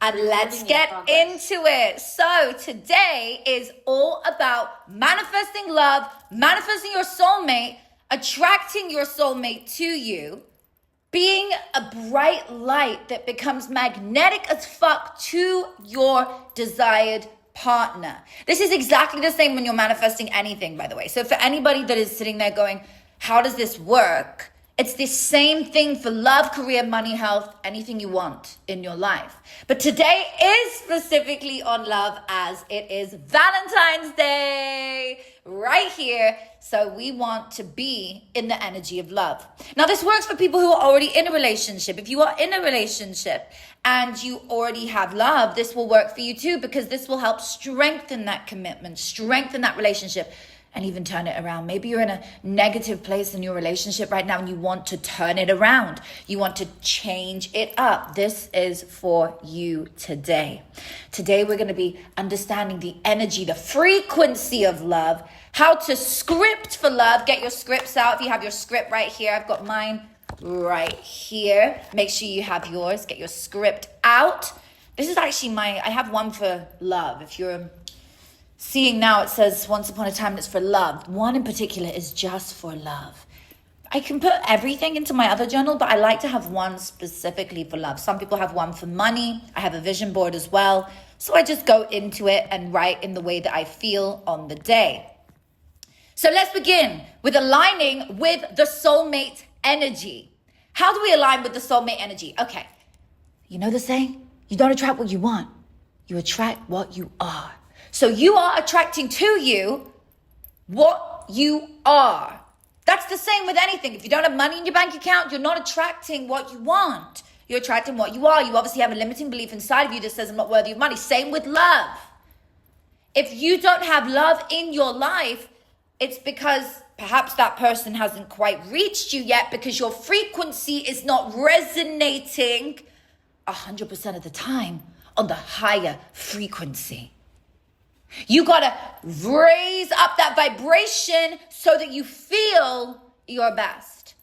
And let's get into it. So today is all about manifesting love, manifesting your soulmate, attracting your soulmate to you, being a bright light that becomes magnetic as fuck to your desired partner. This is exactly the same when you're manifesting anything, by the way. So for anybody that is sitting there going, how does this work? It's the same thing for love, career, money, health, anything you want in your life. But today is specifically on love, as it is Valentine's Day right here. So we want to be in the energy of love. Now, this works for people who are already in a relationship. If you are in a relationship and you already have love, this will work for you too, because this will help strengthen that commitment, strengthen that relationship, and even turn it around. Maybe you're in a negative place in your relationship right now and you want to turn it around. You want to change it up. This is for you today. Today, we're going to be understanding the energy, the frequency of love, how to script for love. Get your scripts out. If you have your script right here, I've got mine right here. Make sure you have yours. Get your script out. This is actually I have one for love. If you're seeing now, it says once upon a time it's for love. One in particular is just for love. I can put everything into my other journal, but I like to have one specifically for love. Some people have one for money. I have a vision board as well. So I just go into it and write in the way that I feel on the day. So let's begin with aligning with the soulmate energy. How do we align with the soulmate energy? Okay, you know the saying? You don't attract what you want. You attract what you are. So you are attracting to you what you are. That's the same with anything. If you don't have money in your bank account, you're not attracting what you want. You're attracting what you are. You obviously have a limiting belief inside of you that says I'm not worthy of money. Same with love. If you don't have love in your life, it's because perhaps that person hasn't quite reached you yet, because your frequency is not resonating 100% of the time on the higher frequency. You gotta raise up that vibration so that you feel your best.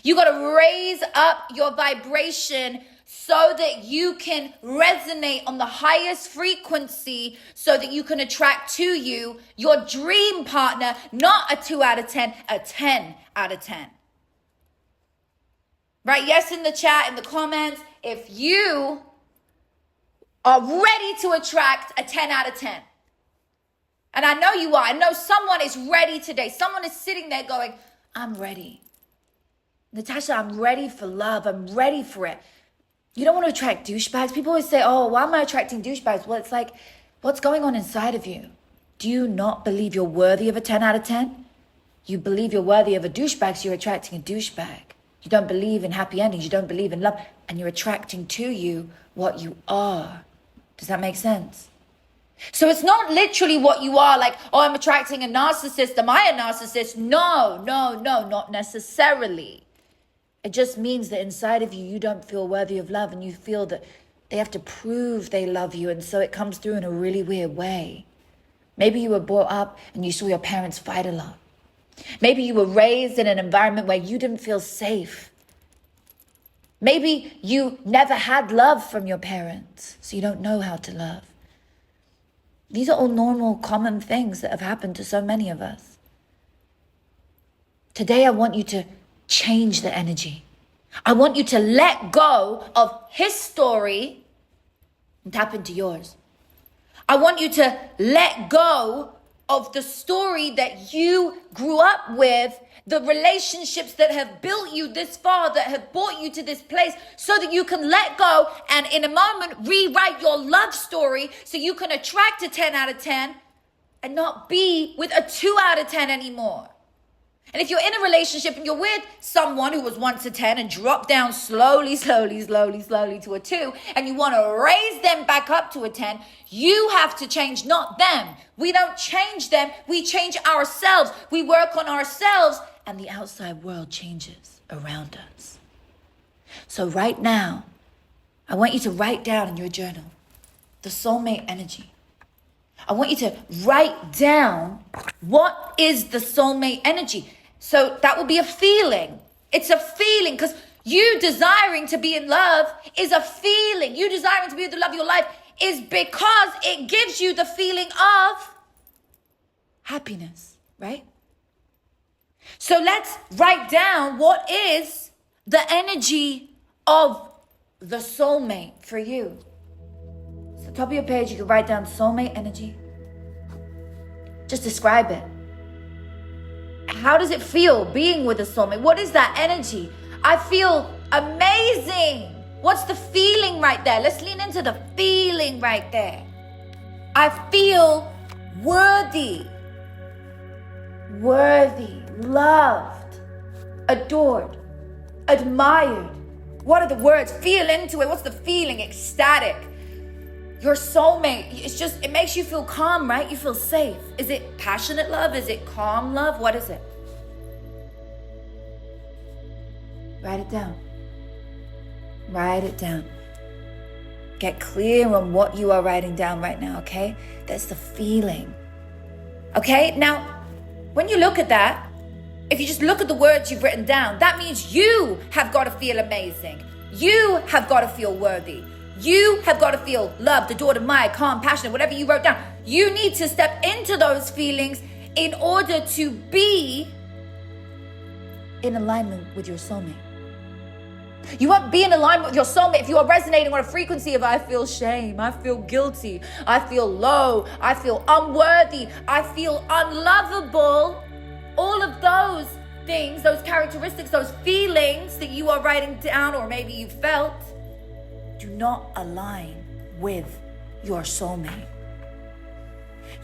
You gotta raise up your vibration so that you can resonate on the highest frequency, so that you can attract to you your dream partner, not a 2 out of 10, a 10 out of 10. Right? Yes, in the chat, in the comments, if you are ready to attract a 10 out of 10. And I know you are. I know someone is ready today. Someone is sitting there going, I'm ready. Natasha, I'm ready for love. I'm ready for it. You don't want to attract douchebags. People always say, oh, why am I attracting douchebags? Well, it's like, what's going on inside of you? Do you not believe you're worthy of a 10 out of 10? You believe you're worthy of a douchebag, so you're attracting a douchebag. You don't believe in happy endings. You don't believe in love. And you're attracting to you what you are. Does that make sense? So it's not literally what you are, like, oh, I'm attracting a narcissist. Am I a narcissist? No, not necessarily. It just means that inside of you, you don't feel worthy of love, and you feel that they have to prove they love you. And so it comes through in a really weird way. Maybe you were brought up and you saw your parents fight a lot. Maybe you were raised in an environment where you didn't feel safe. Maybe you never had love from your parents, so you don't know how to love. These are all normal, common things that have happened to so many of us. Today, I want you to change the energy. I want you to let go of his story and tap into yours. I want you to let go of the story that you grew up with, the relationships that have built you this far, that have brought you to this place, so that you can let go and in a moment rewrite your love story so you can attract a 10 out of 10 and not be with a 2 out of 10 anymore. And if you're in a relationship and you're with someone who was once a 10 and dropped down slowly to a 2, and you want to raise them back up to a 10, you have to change, not them. We don't change them. We change ourselves. We work on ourselves, and the outside world changes around us. So right now, I want you to write down in your journal the soulmate energy. I want you to write down what is the soulmate energy. So that will be a feeling. It's a feeling, because You desiring to be in love is a feeling. You desiring to be with the love of your life is because it gives you the feeling of happiness, right? So let's write down what is the energy of the soulmate for you. So top of your page, you can write down soulmate energy. Just describe it. How does it feel being with a soulmate? What is that energy? I feel amazing. What's the feeling right there? Let's lean into the feeling right there. I feel worthy, loved, adored, admired. What are the words? Feel into it. What's the feeling? Ecstatic. Your soulmate, it makes you feel calm, right? You feel safe. Is it passionate love? Is it calm love? What is it? Write it down. Write it down. Get clear on what you are writing down right now, okay? That's the feeling. Okay? Now, when you look at that, if you just look at the words you've written down, that means you have got to feel amazing. You have got to feel worthy. You have got to feel loved, adored, admired, calm, passionate, whatever you wrote down. You need to step into those feelings in order to be in alignment with your soulmate. You won't be in alignment with your soulmate if you are resonating on a frequency of I feel shame, I feel guilty, I feel low, I feel unworthy, I feel unlovable. All of those things, those characteristics, those feelings that you are writing down or maybe you felt do not align with your soulmate.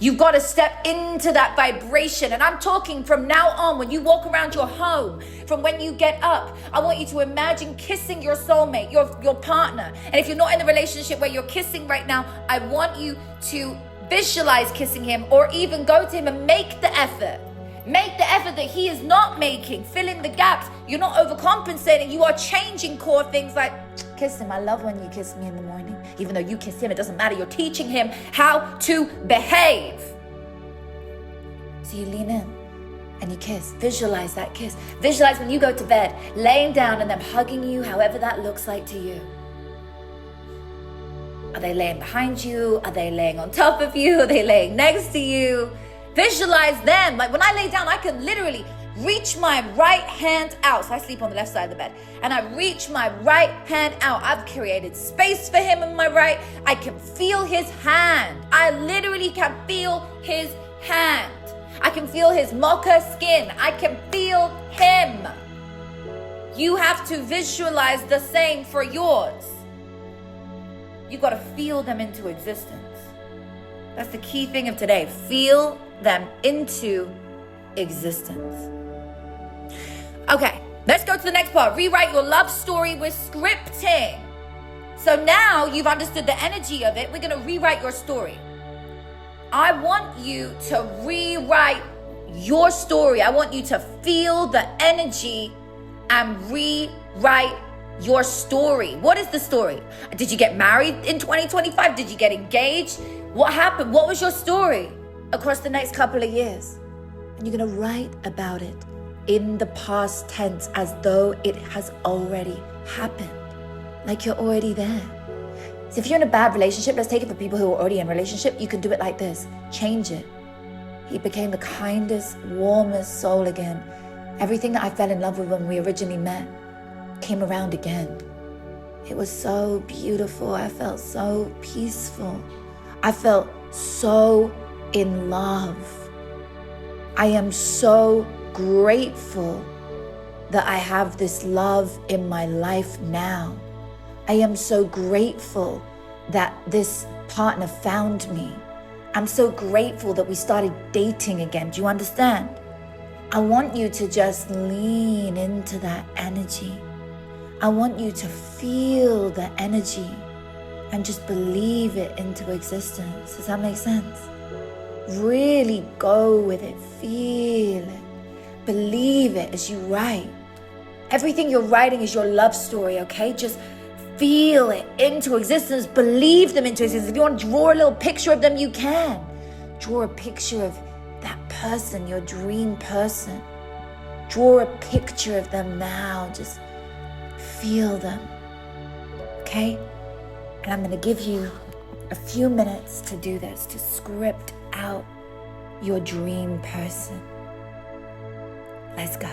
You've got to step into that vibration. And I'm talking from now on, when you walk around your home, from when you get up, I want you to imagine kissing your soulmate, your partner. And if you're not in a relationship where you're kissing right now, I want you to visualize kissing him, or even go to him and make the effort. Make the effort that he is not making. Fill in the gaps. You're not overcompensating. You are changing core things like, kiss him. I love when you kiss me in the morning. Even though you kiss him, it doesn't matter. You're teaching him how to behave. So you lean in and you kiss. Visualize that kiss. Visualize when you go to bed, laying down and them hugging you, however that looks like to you. Are they laying behind you? Are they laying on top of you? Are they laying next to you? Visualize them. Like when I lay down, I can literally reach my right hand out. So I sleep on the left side of the bed. And I reach my right hand out. I've created space for him in my right. I can feel his hand. I literally can feel his hand. I can feel his mocha skin. I can feel him. You have to visualize the same for yours. You got to feel them into existence. That's the key thing of today. Feel them into existence. Okay, let's go to the next part. Rewrite your love story with scripting. So now you've understood the energy of it. We're going to rewrite your story. I want you to rewrite your story. I want you to feel the energy and rewrite your story. What is the story? Did you get married in 2025? Did you get engaged? What happened? What was your story across the next couple of years? And you're going to write about it in the past tense as though it has already happened, like you're already there. So if you're in a bad relationship, let's take it for people who are already in a relationship, you can do it like this. Change it. He became the kindest, warmest soul again. Everything that I fell in love with when we originally met came around again. It was so beautiful. I felt so peaceful. I felt so in love. I am so grateful that I have this love in my life now. I am so grateful that this partner found me. I'm so grateful that we started dating again. Do you understand? I want you to just lean into that energy. I want you to feel the energy and just believe it into existence. Does that make sense? Really go with it. Feel it. Believe it as you write. Everything you're writing is your love story, okay? Just feel it into existence. Believe them into existence. If you want to draw a little picture of them, you can. Draw a picture of that person, your dream person. Draw a picture of them now. Just feel them, okay? And I'm gonna give you a few minutes to do this, to script out your dream person. Let's go.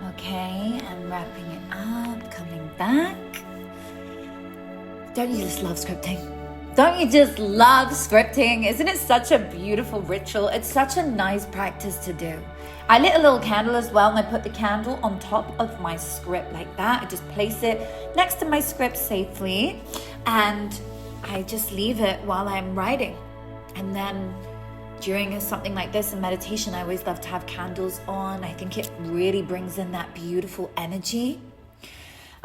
Okay, I'm wrapping it up, coming back. Don't you just love scripting? Don't you just love scripting? Isn't it such a beautiful ritual? It's such a nice practice to do. I lit a little candle as well, and I put the candle on top of my script like that. I just place it next to my script safely, and I just leave it while I'm writing. And then during something like this, in meditation, I always love to have candles on. I think it really brings in that beautiful energy.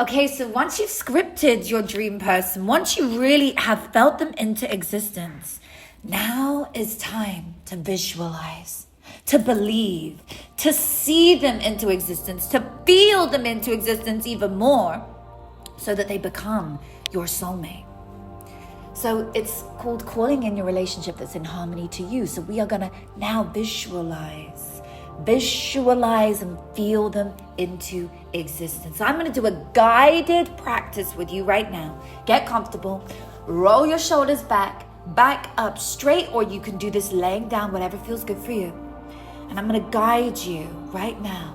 Okay, so once you've scripted your dream person, once you really have felt them into existence, now is time to visualize, to believe, to see them into existence, to feel them into existence even more, so that they become your soulmate. So it's called calling in your relationship that's in harmony to you. So we are gonna now visualize and feel them into existence. So I'm gonna do a guided practice with you right now. Get comfortable, roll your shoulders back up straight, or you can do this laying down, whatever feels good for you. And I'm gonna guide you right now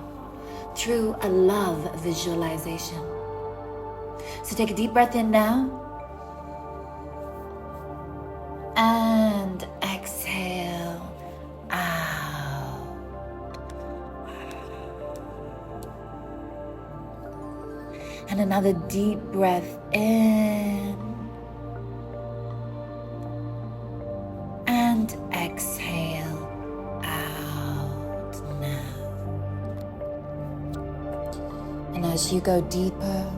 through a love visualization. So take a deep breath in now. And exhale out. And another deep breath in. And exhale out now. And as you go deeper,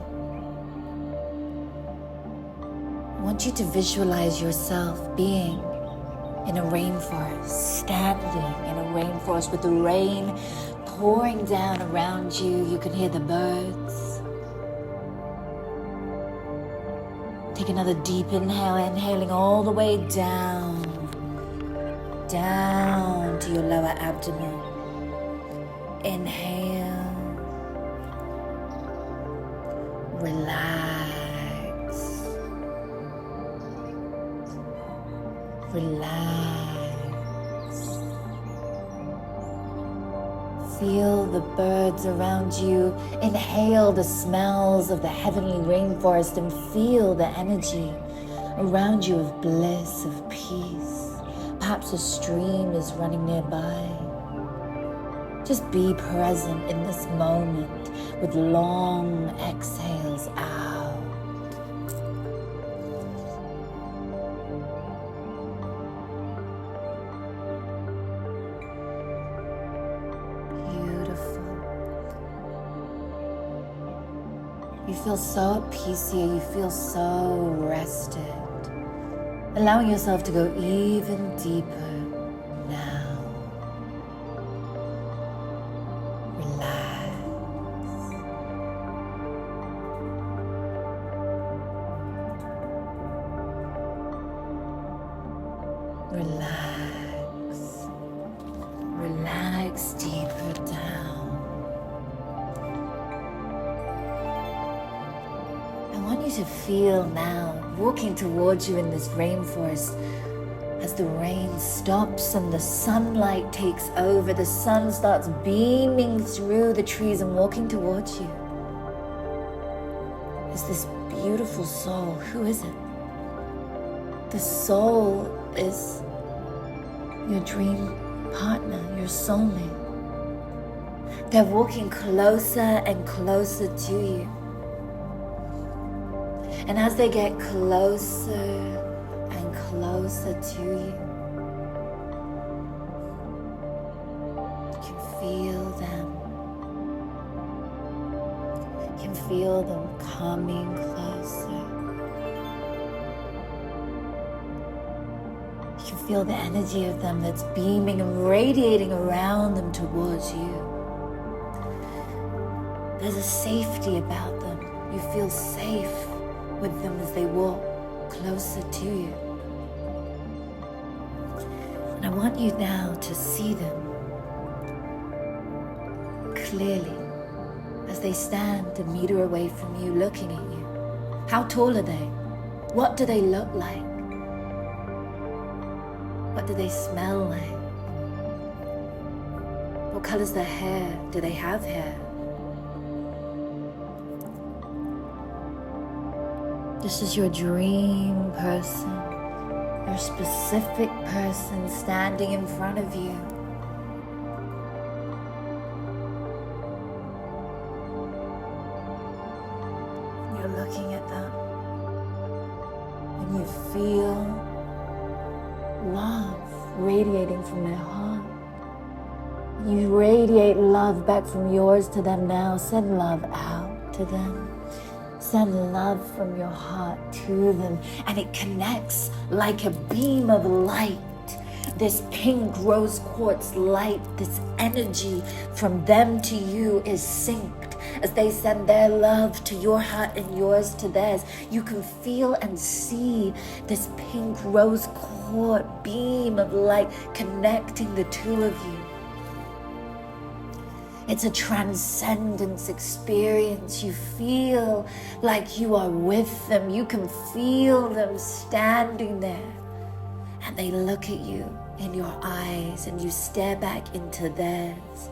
I want you to visualize yourself being in a rainforest, standing in a rainforest with the rain pouring down around you. You can hear the birds. Take another deep inhale, inhaling all the way down to your lower abdomen. Inhale. Relax. Feel the birds around you. Inhale the smells of the heavenly rainforest and feel the energy around you of bliss, of peace. Perhaps a stream is running nearby. Just be present in this moment with long exhales out. You feel so at peace here, you feel so rested. Allowing yourself to go even deeper now. Relax. Relax deeper down. I want you to feel now, walking towards you in this rainforest, as the rain stops and the sunlight takes over, the sun starts beaming through the trees and walking towards you. Is this beautiful soul? Who is it? The soul is your dream partner, your soulmate. They're walking closer and closer to you. And as they get closer and closer to you, you can feel them. You can feel them coming closer. You can feel the energy of them that's beaming and radiating around them towards you. There's a safety about them. You feel safe with them as they walk closer to you. And I want you now to see them clearly as they stand a meter away from you, looking at you. How tall are they? What do they look like? What do they smell like? What color's their hair? Do they have hair? This is your dream person, your specific person standing in front of you. You're looking at them and you feel love radiating from their heart. You radiate love back from yours to them now. Send love out to them. Send love from your heart to them, and it connects like a beam of light. This pink rose quartz light, this energy from them to you is synced. As they send their love to your heart and yours to theirs, you can feel and see this pink rose quartz beam of light connecting the two of you. It's a transcendence experience. You feel like you are with them. You can feel them standing there. And they look at you in your eyes and you stare back into theirs.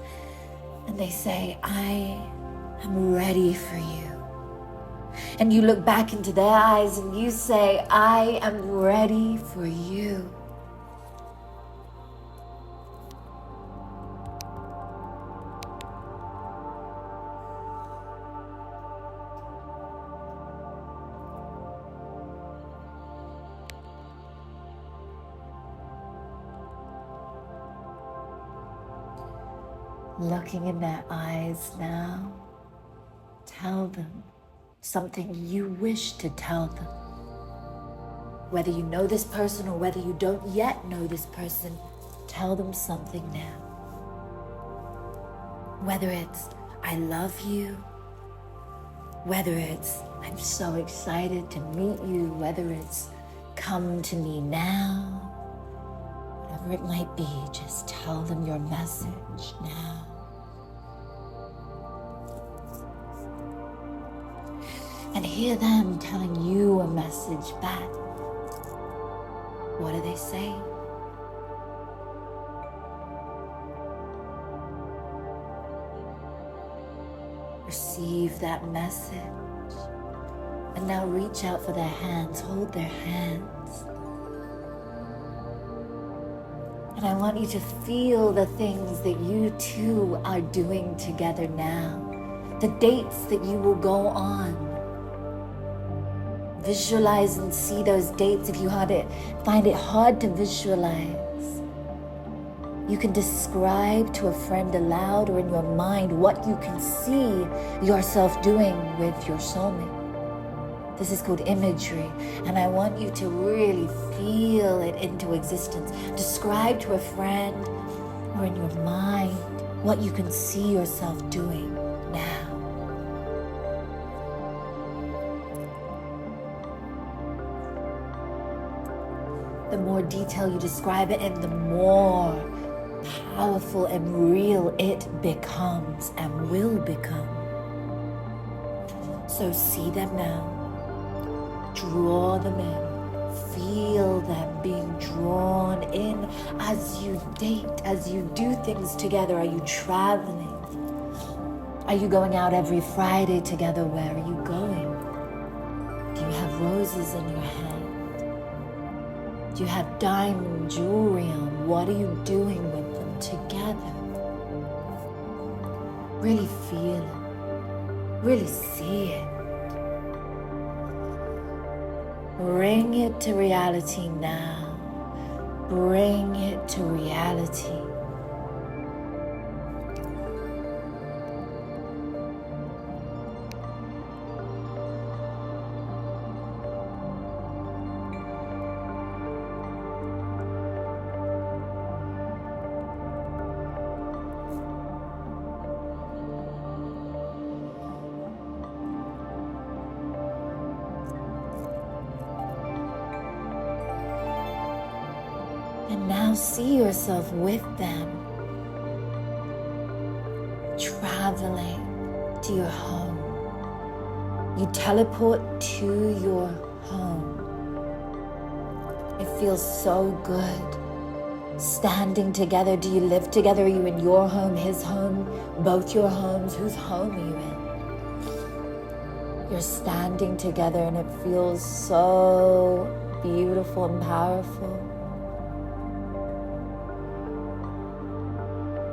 And they say, I am ready for you. And you look back into their eyes and you say, I am ready for you. Looking in their eyes now, tell them something you wish to tell them. Whether you know this person or whether you don't yet know this person, tell them something now. Whether it's, I love you, whether it's, I'm so excited to meet you, whether it's, come to me now, whatever it might be, just tell them your message now. And hear them telling you a message back. What do they say? Receive that message. And now reach out for their hands, hold their hands. And I want you to feel the things that you two are doing together now. The dates that you will go on. Visualize and see those dates if you find it hard to visualize. You can describe to a friend aloud or in your mind what you can see yourself doing with your soulmate. This is called imagery, and I want you to really feel it into existence. Describe to a friend or in your mind what you can see yourself doing now. The more detail you describe it, and the more powerful and real it becomes and will become. So see them now. Draw them in. Feel them being drawn in as you date, as you do things together. Are you traveling? Are you going out every Friday together? Where are you going? Do you have roses in your hand? Do you have diamond jewelry on? What are you doing with them together? Really feel it. Really see it. Bring it to reality now. Bring it to reality. And now see yourself with them, traveling to your home. You teleport to your home. It feels so good. Standing together. Do you live together? Are you in your home, his home, both your homes? Whose home are you in? You're standing together and it feels so beautiful and powerful.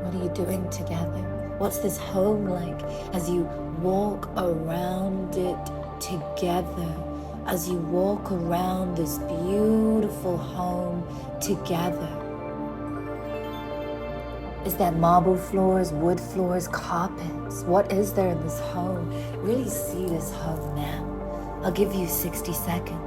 What are you doing together? What's this home like as you walk around it together? As you walk around this beautiful home together. Is there marble floors, wood floors, carpets? What is there in this home? Really see this home now. I'll give you 60 seconds.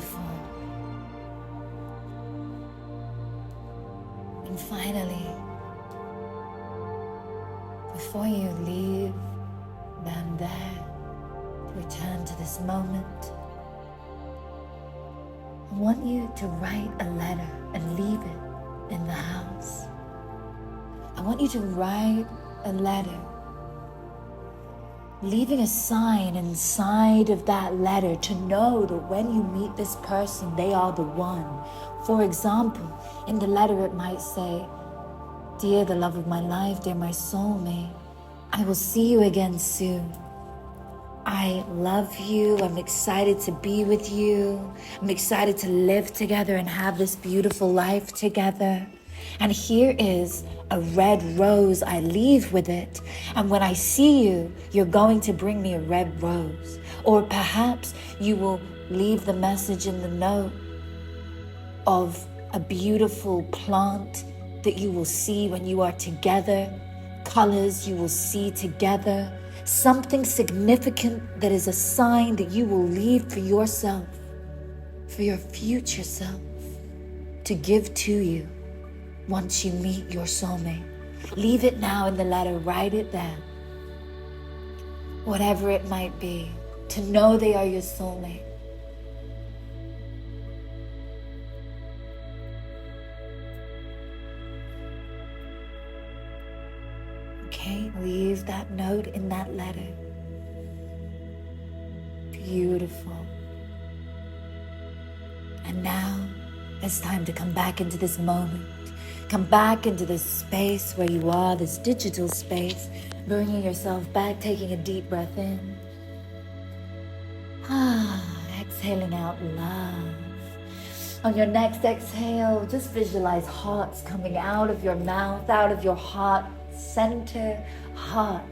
beautiful. And finally, before you leave them there to return to this moment, I want you to write a letter and leave it in the house. I want you to write a letter, leaving a sign inside of that letter to know that when you meet this person, they are the one. For example, in the letter it might say, "Dear the love of my life, dear my soulmate, I will see you again soon. I love you. I'm excited to be with you. I'm excited to live together and have this beautiful life together. And here is a red rose. I leave with it. And when I see you, you're going to bring me a red rose." Or perhaps you will leave the message in the note of a beautiful plant that you will see when you are together, colors you will see together, something significant that is a sign that you will leave for yourself, for your future self, to give to you once you meet your soulmate. Leave it now in the letter, write it there. Whatever it might be, to know they are your soulmate. Okay, leave that note in that letter. Beautiful. And now it's time to come back into this moment. Come back into this space where you are, this digital space, bringing yourself back, taking a deep breath in. Exhaling out love. On your next exhale, just visualize hearts coming out of your mouth, out of your heart center. Hearts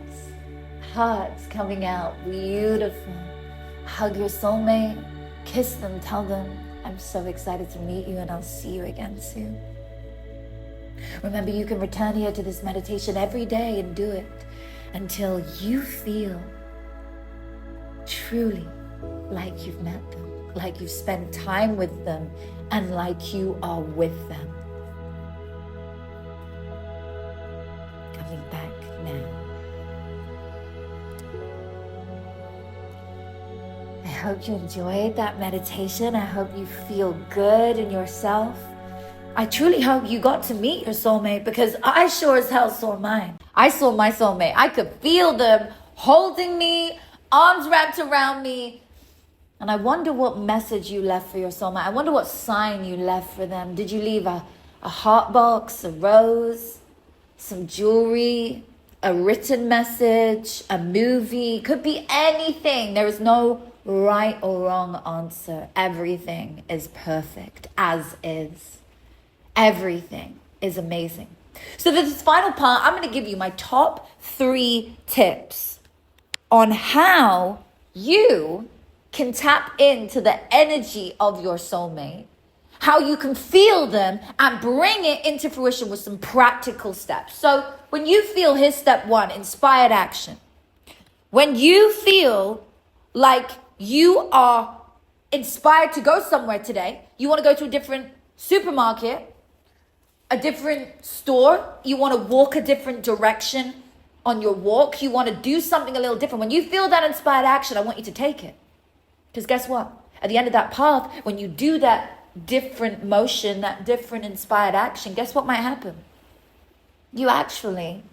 coming out. Beautiful. Hug your soulmate, kiss them, tell them, "I'm so excited to meet you and I'll see you again soon." Remember, you can return here to this meditation every day and do it until you feel truly like you've met them, like you've spent time with them, and like you are with them. Coming back now. I hope you enjoyed that meditation. I hope you feel good in yourself. I truly hope you got to meet your soulmate, because I sure as hell saw mine. I saw my soulmate. I could feel them holding me, arms wrapped around me. And I wonder what message you left for your soulmate. I wonder what sign you left for them. Did you leave a heart box, a rose, some jewelry, a written message, a movie? Could be anything. There is no right or wrong answer. Everything is perfect as is. Everything is amazing. So this final part, I'm going to give you my top 3 tips on how you can tap into the energy of your soulmate, how you can feel them and bring it into fruition with some practical steps. So when you feel, here's step 1, inspired action. When you feel like you are inspired to go somewhere today, you want to go to a different supermarket, a different store, you want to walk a different direction on your walk, you want to do something a little different. When you feel that inspired action, I want you to take it. Because guess what? At the end of that path, when you do that different motion, that different inspired action, guess what might happen? You actually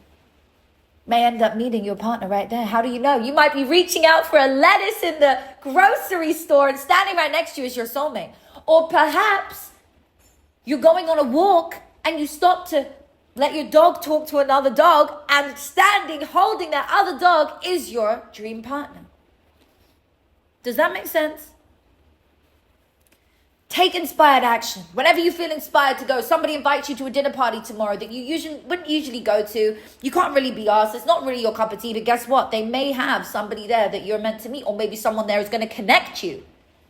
may end up meeting your partner right there. How do you know? You might be reaching out for a lettuce in the grocery store and standing right next to you is your soulmate. Or perhaps you're going on a walk and you stop to let your dog talk to another dog, and standing, holding that other dog is your dream partner. Does that make sense? Take inspired action. Whenever you feel inspired to go, somebody invites you to a dinner party tomorrow that you wouldn't usually go to. You can't really be asked. It's not really your cup of tea, but guess what? They may have somebody there that you're meant to meet, or maybe someone there is going to connect you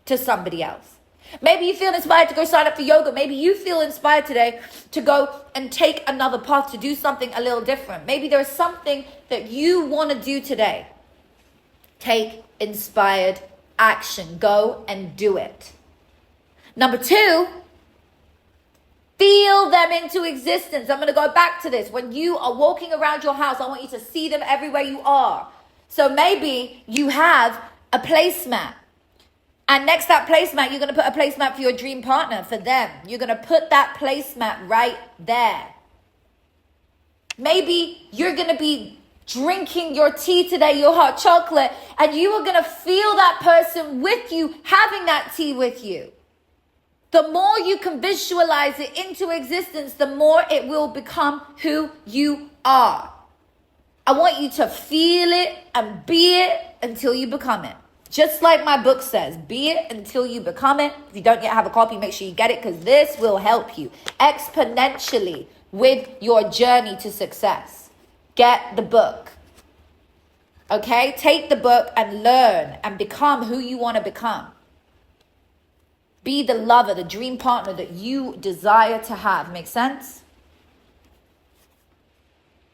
to somebody else. Maybe you feel inspired to go sign up for yoga. Maybe you feel inspired today to go and take another path, to do something a little different. Maybe there's something that you want to do today. Take inspired action. Go and do it. Number 2, feel them into existence. I'm going to go back to this. When you are walking around your house, I want you to see them everywhere you are. So maybe you have a placemat. And next to that placemat, you're going to put a placemat for your dream partner, for them. You're going to put that placemat right there. Maybe you're going to be drinking your tea today, your hot chocolate, and you are going to feel that person with you, having that tea with you. The more you can visualize it into existence, the more it will become who you are. I want you to feel it and be it until you become it. Just like my book says, be it until you become it. If you don't yet have a copy, make sure you get it, because this will help you exponentially with your journey to success. Get the book. Okay? Take the book and learn and become who you want to become. Be the lover, the dream partner that you desire to have. Make sense?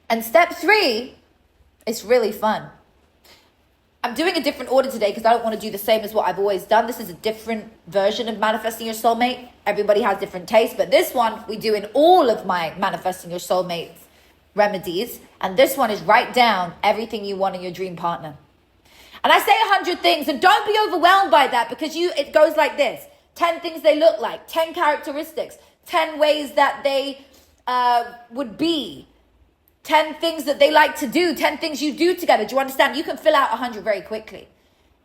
And step 3 is really fun. I'm doing a different order today because I don't want to do the same as what I've always done. This is a different version of manifesting your soulmate. Everybody has different tastes, but this one we do in all of my manifesting your soulmate remedies. And this one is write down everything you want in your dream partner. And I say 100 things, and don't be overwhelmed by that, because it goes like this. 10 things they look like, 10 characteristics, 10 ways that they would be, 10 things that they like to do, 10 things you do together. Do you understand? You can fill out 100 very quickly.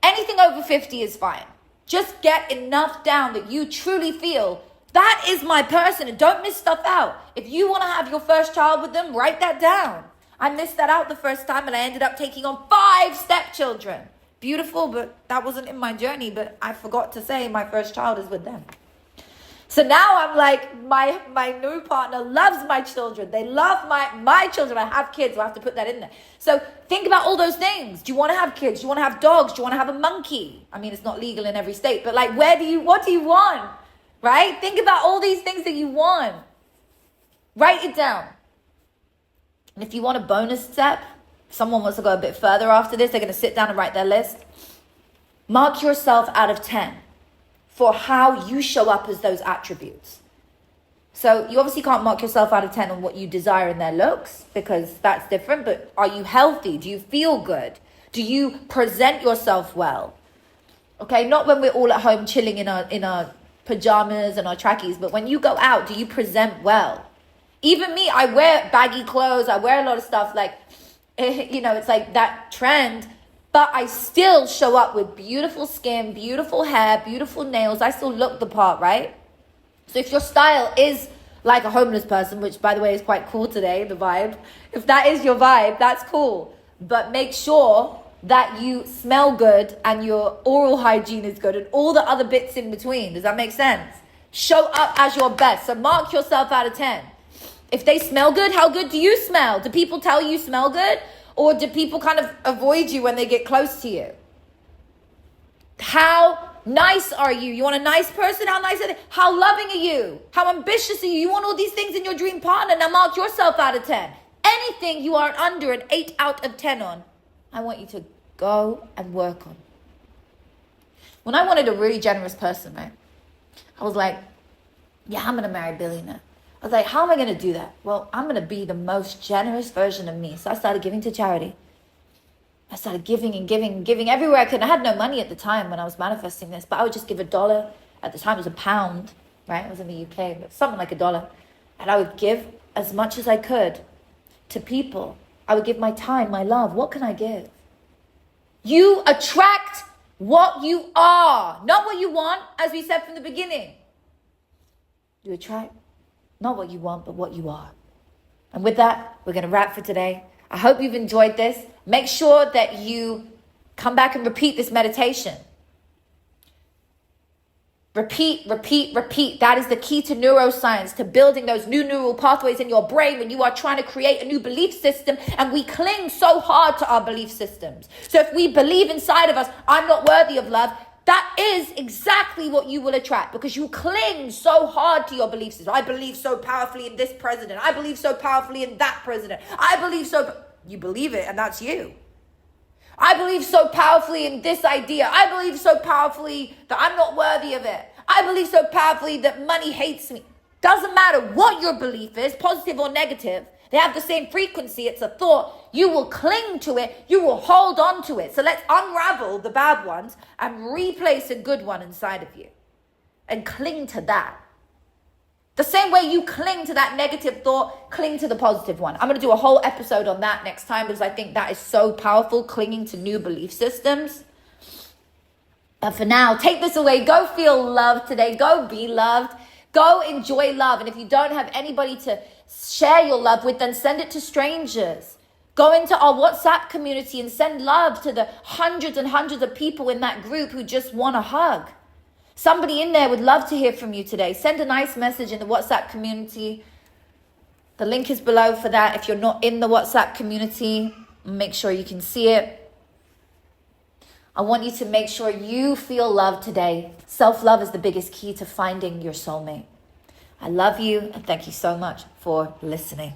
Anything over 50 is fine. Just get enough down that you truly feel that is my person, and don't miss stuff out. If you want to have your first child with them, write that down. I missed that out the first time, and I ended up taking on 5 stepchildren. Beautiful, but that wasn't in my journey. But I forgot to say my first child is with them. So now I'm like, my new partner loves my children. They love my children. I have kids, so I have to put that in there. So think about all those things. Do you want to have kids? Do you want to have dogs? Do you want to have a monkey? I mean, it's not legal in every state, but like, what do you want? Right? Think about all these things that you want. Write it down. And if you want a bonus step, someone wants to go a bit further after this, they're going to sit down and write their list. Mark yourself out of 10 for how you show up as those attributes. So you obviously can't mark yourself out of 10 on what you desire in their looks, because that's different. But are you healthy? Do you feel good? Do you present yourself well? Okay, not when we're all at home chilling in our pajamas and our trackies, but when you go out, do you present well? Even me, I wear baggy clothes. I wear a lot of stuff like, it's like that trend. But I still show up with beautiful skin, beautiful hair, beautiful nails. I still look the part, right? So if your style is like a homeless person, which by the way is quite cool today, the vibe. If that is your vibe, that's cool. But make sure that you smell good and your oral hygiene is good and all the other bits in between. Does that make sense? Show up as your best. So mark yourself out of 10. If they smell good, how good do you smell? Do people tell you smell good? Or do people kind of avoid you when they get close to you? How nice are you? You want a nice person? How nice are they? How loving are you? How ambitious are you? You want all these things in your dream partner. Now mark yourself out of 10. Anything you are under an 8 out of 10 on, I want you to go and work on. When I wanted a really generous person, right? I was like, yeah, I'm going to marry a billionaire. I was like, how am I going to do that? Well, I'm going to be the most generous version of me. So I started giving to charity. I started giving and giving and giving everywhere I could. I had no money at the time when I was manifesting this, but I would just give $1. At the time, it was £1, right? I was in the UK, but something like $1. And I would give as much as I could to people. I would give my time, my love. What can I give? You attract what you are, not what you want, as we said from the beginning. You attract not what you want, but what you are. And with that, we're going to wrap for today. I hope you've enjoyed this. Make sure that you come back and repeat this meditation. Repeat, repeat, repeat. That is the key to neuroscience, to building those new neural pathways in your brain when you are trying to create a new belief system. And we cling so hard to our belief systems. So if we believe inside of us, I'm not worthy of love, that is exactly what you will attract, because you cling so hard to your belief system. I believe so powerfully in this president. I believe so powerfully in that president. You believe it, and that's you. I believe so powerfully in this idea. I believe so powerfully that I'm not worthy of it. I believe so powerfully that money hates me. Doesn't matter what your belief is, positive or negative. They have the same frequency. It's a thought. You will cling to it. You will hold on to it. So let's unravel the bad ones and replace a good one inside of you. And cling to that. The same way you cling to that negative thought, cling to the positive one. I'm going to do a whole episode on that next time because I think that is so powerful, clinging to new belief systems. But for now, take this away. Go feel loved today. Go be loved. Go enjoy love. And if you don't have anybody to share your love with, then send it to strangers. Go into our WhatsApp community and send love to the hundreds and hundreds of people in that group who just want a hug. Somebody in there would love to hear from you today. Send a nice message in the WhatsApp community. The link is below for that. If you're not in the WhatsApp community, make sure you can see it. I want you to make sure you feel loved today. Self-love is the biggest key to finding your soulmate. I love you and thank you so much for listening.